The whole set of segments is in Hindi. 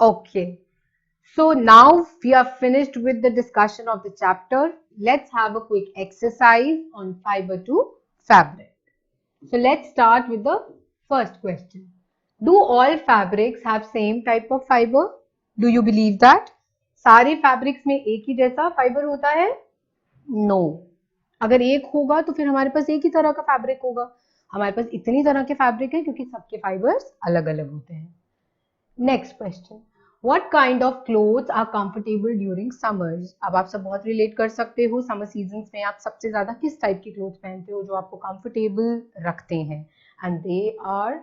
Okay. So now we are finished with the discussion of the chapter. Let's have a quick exercise on fiber to fabric. So let's start with the first question. Do all fabrics have same type of fiber? Do you believe that? सारे fabrics में एक ही जैसा fiber होता है? No. अगर एक होगा तो फिर हमारे पास एक ही तरह का फैब्रिक होगा. हमारे पास इतनी तरह के फैब्रिक है क्योंकि सबके फाइबर्स अलग अलग होते हैं. Next question, what kind of clothes are comfortable during summers? अब आप सब बहुत रिलेट कर सकते हो, समर सीजन्स में आप सबसे ज्यादा किस टाइप की क्लोथ्स पहनते हो जो आपको कंफर्टेबल रखते हैं? And they are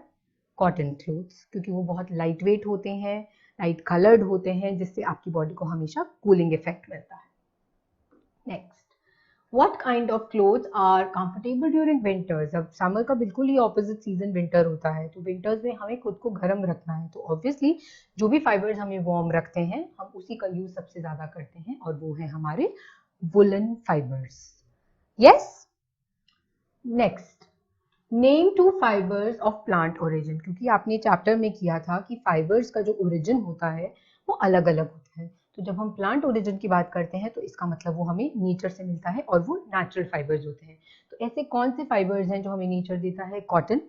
cotton clothes, क्योंकि वो बहुत लाइट वेट होते हैं, लाइट कलर्ड होते हैं, जिससे आपकी बॉडी को हमेशा कूलिंग इफेक्ट मिलता है. Next, What kind of clothes are comfortable during winters? अब समर का बिल्कुल ही ऑपोजिट सीजन विंटर होता है, तो विंटर्स में हमें खुद को गर्म रखना है, तो ऑब्वियसली जो भी फाइबर्स हमें वार्म रखते हैं हम उसी का यूज सबसे ज्यादा करते हैं, और वो है हमारे woollen fibres. Yes. Next, name two fibres of plant origin, क्योंकि आपने चैप्टर में किया था कि फाइबर्स का जो ओरिजिन होता है वो अलग अलग होता है. तो जब हम प्लांट ओरिजिन की बात करते हैं तो इसका मतलब वो हमें नेचर से मिलता है और वो नेचुरल फाइबर्स होते हैं. तो ऐसे कौन से फाइबर्स हैं जो हमें नेचर देता है? कॉटन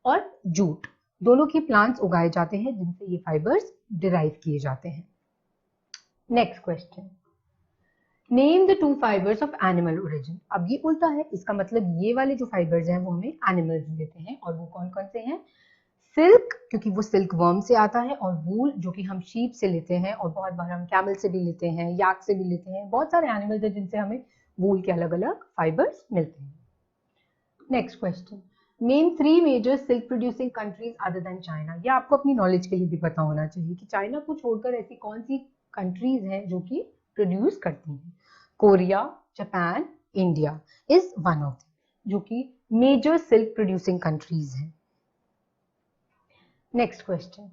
और जूट, दोनों के प्लांट्स उगाए जाते हैं जिनसे ये फाइबर्स डिराइव किए जाते हैं. Next question, name the two fibres of animal origin. अब ये उल्टा है, इसका मतलब ये वाले जो फाइबर्स हैं वो हमें एनिमल्स देते हैं, और वो कौन कौन से हैं? सिल्क, क्योंकि वो सिल्क वर्म से आता है, और वूल जो कि हम शीप से लेते हैं, और बहुत बार हम कैमल से भी लेते हैं, याक से भी लेते हैं. बहुत सारे एनिमल्स हैं जिनसे हमें वूल के अलग अलग फाइबर्स मिलते हैं. Next question, name 3 major silk producing countries other than China. ये आपको अपनी नॉलेज के लिए भी पता होना चाहिए कि चाइना को छोड़कर ऐसी कौन सी कंट्रीज हैं जो कि प्रोड्यूस करती हैं. Korea, Japan, India is one of them जो कि मेजर सिल्क प्रोड्यूसिंग कंट्रीज हैं. Next question.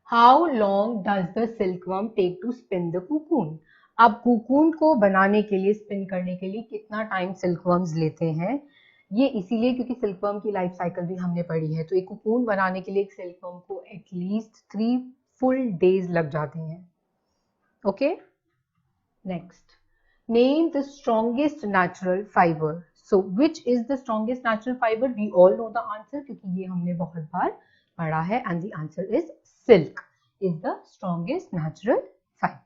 How long does the silkworm take to spin the cocoon? अब cocoon को बनाने के लिए, स्पिन करने के लिए कितना टाइम silkworms लेते हैं? ये इसीलिए क्योंकि silkworm की लाइफ साइकिल भी हमने पढ़ी है. तो एक cocoon बनाने के लिए एक silkworm को एटलीस्ट 3 full days लग जाते हैं. Okay. Next, name the strongest natural fibre. So which is the strongest natural fibre? We all know the answer, क्योंकि ये हमने बहुत बार पढ़ा है, and the answer is silk is the strongest natural fibre.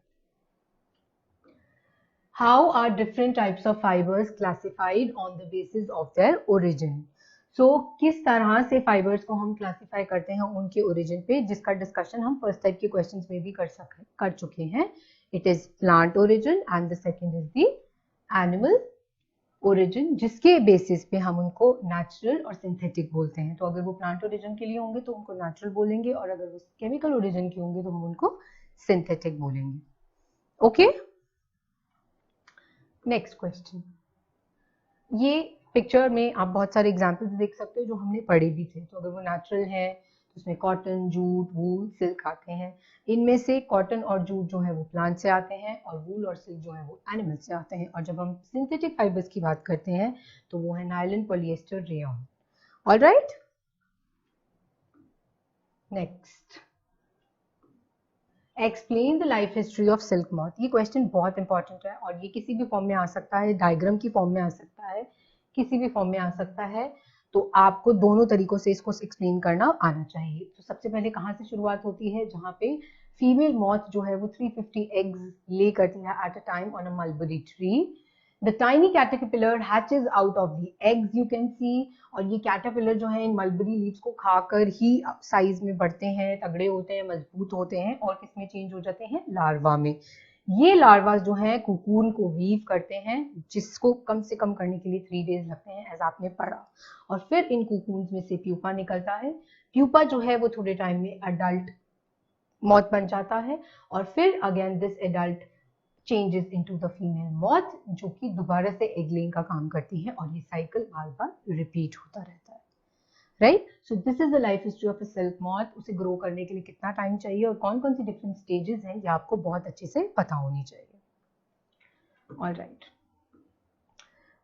How are different types of fibres classified on the basis of their origin? So किस तरह से फाइबर्स को हम क्लासिफाई करते हैं उनके ओरिजिन पे, जिसका डिस्कशन हम फर्स्ट टाइप के क्वेश्चंस में भी कर चुके हैं. It is plant origin and the second is the animal origin, जिसके बेसिस पे हम उनको नेचुरल और सिंथेटिक बोलते हैं. तो अगर वो प्लांट ओरिजिन के लिए होंगे तो उनको नेचुरल बोलेंगे, और अगर वो केमिकल ओरिजिन के होंगे तो हम उनको सिंथेटिक बोलेंगे. ओके. नेक्स्ट क्वेश्चन, ये पिक्चर में आप बहुत सारे एग्जांपल्स देख सकते हो जो हमने पढ़े भी थे. तो अगर वो नेचुरल है तो उसमें कॉटन, जूट, वूल, सिल्क आते हैं. इनमें से कॉटन और जूट जो है वो प्लांट से आते हैं, और वूल और सिल्क जो है वो एनिमल से आते हैं. और जब हम सिंथेटिक फाइबर्स की बात करते हैं तो वो है nylon, polyester, rayon. Alright. Next, explain the life history of silk moth. ये क्वेश्चन बहुत इंपॉर्टेंट है, और ये किसी भी फॉर्म में आ सकता है, डायग्राम की फॉर्म में आ सकता है, किसी भी फॉर्म में आ सकता है. तो आपको दोनों तरीकों से इसको एक्सप्लेन करना आना चाहिए. तो सबसे पहले कहाँ से शुरुआत होती है? जहाँ पे फीमेल मॉथ जो है वो 350 एग्स ले करती है at a time on a mulberry tree. The tiny caterpillar hatches out of the eggs, you can see. और ये कैटरपिलर जो है इन मलबरी लीव्स को खाकर ही साइज में बढ़ते हैं, तगड़े होते हैं, मजबूत होते हैं, और किसमें चेंज हो जाते हैं? लार्वा में. ये लार्वा जो है कोकून को वीव करते हैं, जिसको कम से कम करने के लिए 3 डेज लगते हैं, एज आपने पढ़ा. और फिर इन कोकून्स में से प्यूपा निकलता है. प्यूपा जो है वो थोड़े टाइम में अडल्ट मॉथ बन जाता है, और फिर again this adult changes into the female moth, जो कि दोबारा से एग लेइंग का काम करती है, और ये साइकिल बार बार रिपीट होता रहता है. Right. So this is the life history of a silk moth. उसे ग्रो करने के लिए कितना टाइम चाहिए और कौन कौन सी डिफरेंट स्टेजेस हैं, ये आपको बहुत अच्छे से पता होनी चाहिए. Alright.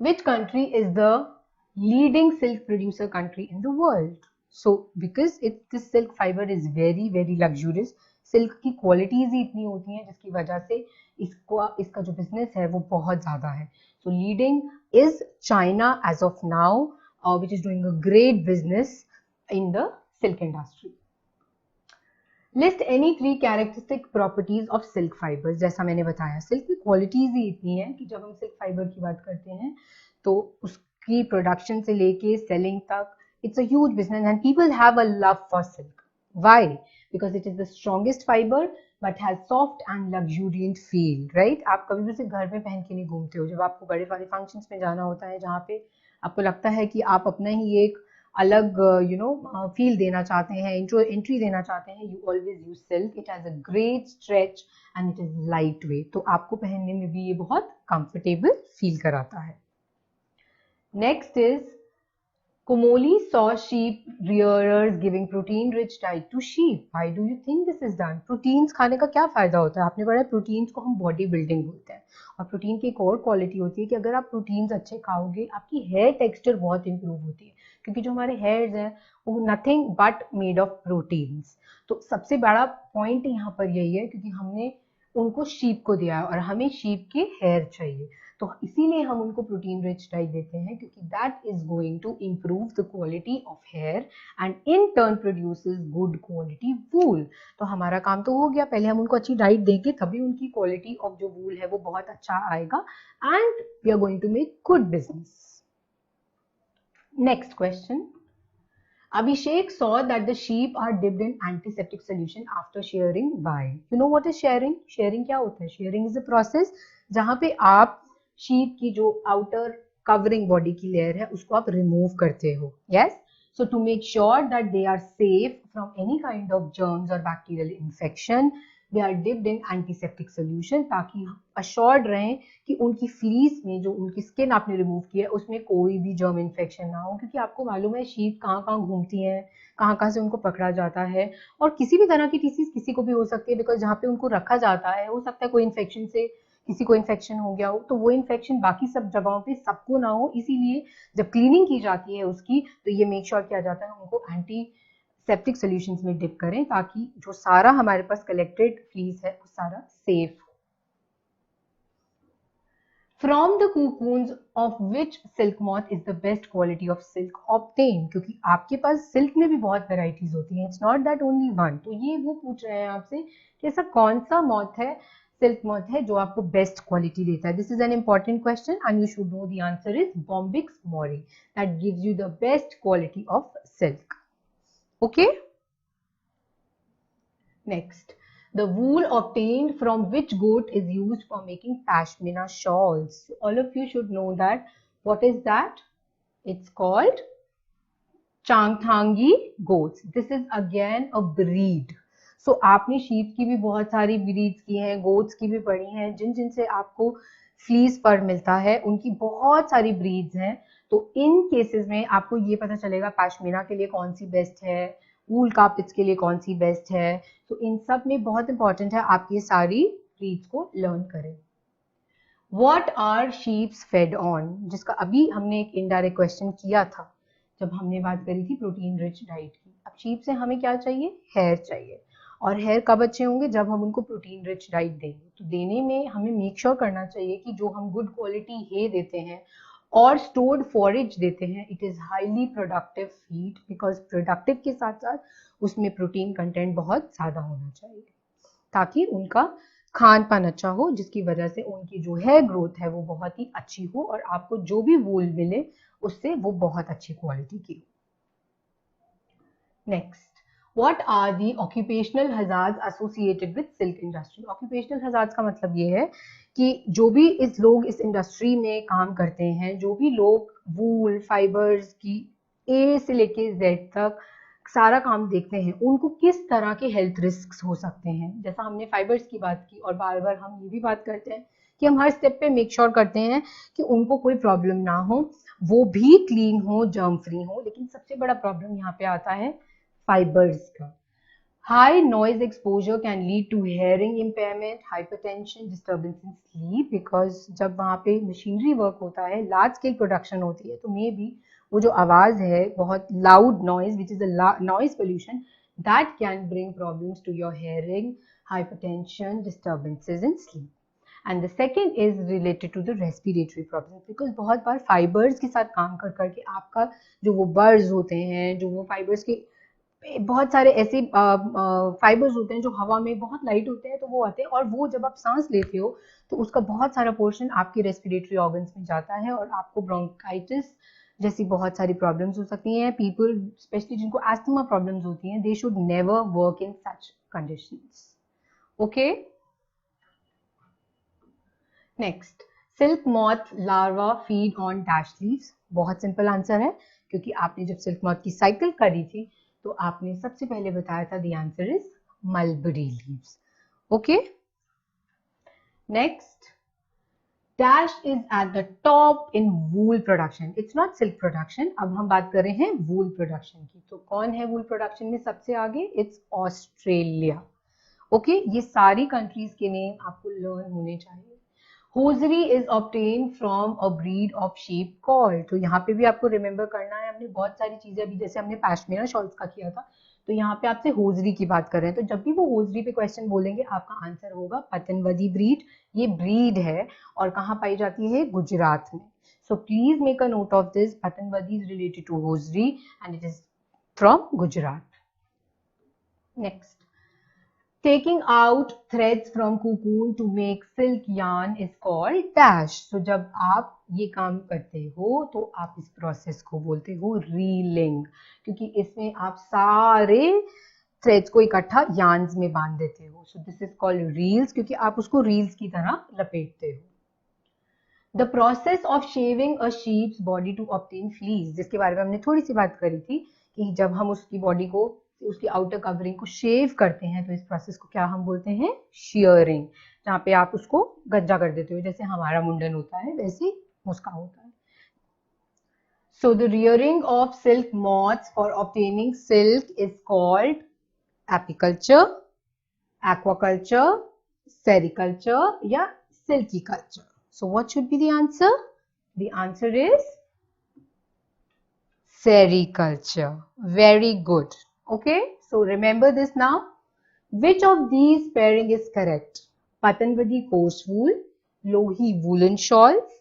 Which country is the leading silk producer country in the world? So because this silk fiber is very luxurious, silk की क्वालिटीज ही इतनी होती हैं जिसकी वजह से इसका जो बिजनेस है वो बहुत ज्यादा है. So leading is China as of now, which is doing a great business in the silk industry. List any 3 characteristic properties of silk fibers. जैसा मैंने बताया सिल्क की क्वालिटीज ही इतनी है कि जब हम सिल्क फाइबर की बात करते हैं तो उसकी प्रोडक्शन से लेके सेलिंग तक it's a huge business and people have a love for silk. Why? Because it is the strongest fiber but has soft and luxuriant feel, right? आप कभी भी उसे घर में पहन के नहीं घूमते हो. जब आपको बड़े बड़े फंक्शंस में जाना होता है जहाँ पे आपको लगता है कि आप अपना ही एक अलग फील देना चाहते हैं, एंट्री देना चाहते हैं, you always use silk. It has a great stretch and it is light weight, तो आपको पहनने में भी ये बहुत कंफर्टेबल फील कराता है. Next is Komoli saw sheep rearers giving protein-rich diet to sheep. Why do you think this is done? Proteins खाने का क्या फायदा होता है? आपने पढ़ा है प्रोटीन्स को हम बॉडी बिल्डिंग बोलते हैं, और प्रोटीन की एक और क्वालिटी होती है कि अगर आप प्रोटीन्स अच्छे खाओगे आपकी हेयर टेक्सचर बहुत इंप्रूव होती है, क्योंकि जो हमारे हेयर्स हैं वो nothing but made of proteins. तो सबसे बड़ा पॉइंट यहाँ पर यही है क्योंकि हमने उनको शीप को दिया है और हमें शीप के हेयर चाहिए, तो इसीलिए हम उनको प्रोटीन रिच डाइट देते हैं क्योंकि that is going to improve the quality of hair and in turn produces good quality wool. तो हमारा काम तो हो गया, पहले हम उनको अच्छी डाइट देंगे तभी उनकी क्वालिटी ऑफ जो वूल है वो बहुत अच्छा आएगा and we are going to make good business. Next question. Abhishek saw that the sheep are dipped in antiseptic solution after shearing. Why? You know what is shearing? Shearing क्या होता है? Shearing is a process जहाँ पे आप शीप की जो आउटर कवरिंग बॉडी की लेयर है उसको आप रिमूव करते हो. Yes, so to make sure that they are safe from any kind of germs और bacterial infection, they are dipped in antiseptic solution, ताकि अश्योर्ड रहें कि उनकी फ्लीस में जो उनकी स्किन आपने रिमूव किया है उसमें कोई भी जर्म इन्फेक्शन ना हो, क्योंकि आपको मालूम है शीप कहाँ कहाँ घूमती हैं, कहाँ कहाँ से उनको पकड़ा जाता है, और किसी भी तरह की डिसीज किसी को भी हो सकती है, बिकॉज जहाँ पे उनको रखा जाता है हो सकता है कोई इन्फेक्शन से किसी को इन्फेक्शन हो गया हो, तो वो इन्फेक्शन बाकी सब जगहों पे सबको ना हो, इसीलिए जब क्लीनिंग की जाती है उसकी तो ये मेक श्योर किया जाता है उनको एंटीसेप्टिक सॉल्यूशंस में डिप करें ताकि जो सारा हमारे पास कलेक्टेड फ्लीस है वो सारा सेफ हो. From the cocoons of which silk moth is the best quality of silk obtained? क्योंकि आपके पास सिल्क में भी बहुत वेराइटीज होती हैं, it's not that only one. तो ये वो पूछ रहे हैं आपसे कि ऐसा कौन सा मॉथ है, सिल्क मॉथ है जो आपको बेस्ट क्वालिटी देता है. This is an important question and you should know the answer is Bombyx Mori, that gives you the best quality of silk. Okay, next. The wool obtained from which goat is used for making pashmina shawls? All of you should know that. What is that? It's called Changthangi goats. This is again a breed. So आपने sheep की भी बहुत सारी breeds की हैं, goats की भी पढ़ी हैं, जिनसे आपको fleece पर मिलता है, उनकी बहुत सारी breeds हैं. तो इन cases में आपको ये पता चलेगा pashmina के लिए कौन सी best है, वूल कार्पेट्स के लिए कौन सी बेस्ट है. तो इन सब में बहुत इंपॉर्टेंट है आप ये सारी ब्रीड्स को लर्न करें. What are sheeps fed on? जिसका अभी हमने एक इनडायरेक्ट क्वेश्चन किया था जब हमने बात करी थी प्रोटीन रिच डाइट की. अब शीप से हमें क्या चाहिए? हेयर चाहिए. और हेयर कब अच्छे होंगे? जब हम उनको प्रोटीन रिच डाइट देंगे. तो देने में हमें मेक श्योर करना चाहिए कि जो हम गुड क्वालिटी हे देते हैं और स्टोर्ड फॉरेज देते हैं, it is highly productive feed, because productive के साथ साथ उसमें प्रोटीन कंटेंट बहुत ज़्यादा होना चाहिए ताकि उनका खान पान अच्छा हो, जिसकी वजह से उनकी जो हेयर ग्रोथ है वो बहुत ही अच्छी हो और आपको जो भी वूल मिले उससे वो बहुत अच्छी क्वालिटी की हो. Next. What are the occupational hazards associated with silk industry? Occupational hazards का मतलब ये है कि जो भी लोग इस इंडस्ट्री में काम करते हैं, जो भी लोग वूल फाइबर्स की ए से लेके जेड तक सारा काम देखते हैं, उनको किस तरह के हेल्थ रिस्क हो सकते हैं. जैसा हमने फाइबर्स की बात की और बार बार हम ये भी बात करते हैं कि हम हर स्टेप पे मेक श्योर करते हैं कि उनको कोई प्रॉब्लम ना हो, वो भी क्लीन हो, जर्म फ्री हो. लेकिन सबसे बड़ा प्रॉब्लम यहाँ पे आता है फाइबर्स का. High noise exposure can lead to hearing impairment, hypertension, disturbance in sleep, because जब वहाँ पे मशीनरी वर्क होता है, लार्ज स्केल प्रोडक्शन होती है, तो मे बी वो जो आवाज़ है बहुत loud noise which is a noise pollution that can bring problems to your hearing, hypertension, disturbances in sleep. And the second is related to the respiratory problems, because बहुत बार फाइबर्स के साथ काम कर करके आपका जो वो बर्ड्स होते हैं, जो वो फाइबर्स के बहुत सारे ऐसे फाइबर्स होते हैं जो हवा में बहुत लाइट होते हैं, तो वो आते हैं और वो जब आप सांस लेते हो तो उसका बहुत सारा पोर्शन आपके रेस्पिरेटरी ऑर्गन्स में जाता है और आपको ब्रोंकाइटिस जैसी बहुत सारी प्रॉब्लम्स हो सकती हैं. पीपल स्पेशली जिनको एस्थमा प्रॉब्लम्स होती हैं, they should never work in such conditions. Okay, next, silk moth larva feed on dash leaves. बहुत सिंपल आंसर है, क्योंकि आपने जब सिल्क मॉथ की साइकिल करी थी तो आपने सबसे पहले बताया था the answer is mulberry leaves. Okay, next, dash is at the top in wool production. It's not silk production, अब हम बात कर रहे हैं वूल प्रोडक्शन की. तो कौन है वूल प्रोडक्शन में सबसे आगे? It's Australia. ओके, ये सारी कंट्रीज के नेम आपको लर्न होने चाहिए. Hosiery is obtained from a breed of sheep called. तो यहाँ पे भी आपको रिमेम्बर करना है. हमने बहुत सारी चीजें अभी जैसे हमने पैश्मीना शॉल्स का किया था, तो यहाँ पे आपसे होजरी की बात कर रहे हैं. तो जब भी वो होजरी पे क्वेश्चन बोलेंगे आपका आंसर होगा पतनवदी ब्रीड. ये ब्रीड है और कहाँ पाई जाती है? गुजरात में. So please make a note of this. Patanwadi is related to hosiery and it is from Gujarat. Next, taking out threads from cocoon to make silk yarn is called dash. So जब आप ये काम करते हो तो आप इस प्रोसेस को बोलते हो रीलिंग, क्योंकि इसमें आप सारे थ्रेड्स को इकट्ठा यार्न्स में बांध देते हो. So this is called reels, क्योंकि आप उसको रील्स की तरह लपेटते हो. The process of shaving a sheep's body to obtain fleece, जिसके बारे में हमने थोड़ी सी बात करी थी कि जब हम उसकी बॉडी को, उसकी आउटर कवरिंग को शेव करते हैं तो इस प्रोसेस को क्या हम बोलते हैं? शेयरिंग. जहाँ पे आप उसको गज्जा कर देते हो, जैसे हमारा मुंडन होता है वैसे उसका होता है. So the rearing of silk moths for obtaining silk is called apiculture, aquaculture, sericulture या silky culture. So what should be the answer? The answer is sericulture. Very good. Okay, so remember this now. Which of these pairing is correct? Patanvadi coarse wool, Lohi woolen shawls,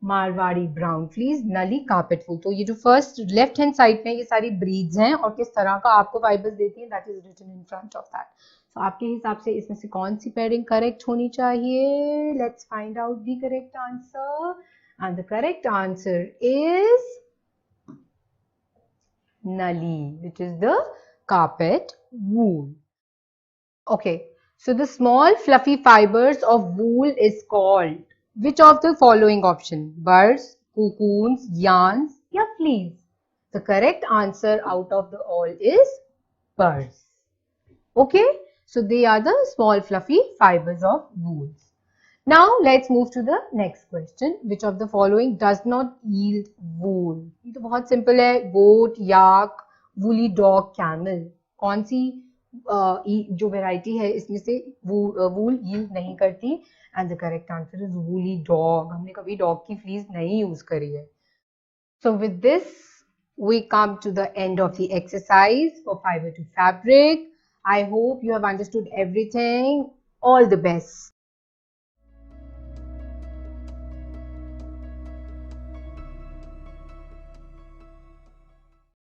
Marwari brown fleece, Nali carpet wool. तो ये जो first left hand side में ये सारी breeds हैं और किस तरह का आपको fibers देती हैं, that is written in front of that. So आपके हिसाब से इसमें से कौन सी pairing correct होनी चाहिए? Let's find out the correct answer. And the correct answer is Nali, which is the carpet wool. Okay, so the small fluffy fibers of wool is called which of the following option? Birds, cocoons, yarns, या fleece? The correct answer out of the all is birds. Okay, so they are the small fluffy fibers of wool. Now let's move to the next question. Which of the following does not yield wool? ये तो बहुत simple है. Goat, yak, woolly dog, camel. कौन सी जो वेराइटी है इसमें से वूल यील्ड नहीं करती? And the correct answer is woolly dog. हमने कभी डॉग की फ्लीस नहीं यूज करी है. So with this we come to the end of the exercise for fiber to fabric. I hope you have understood everything. All the best.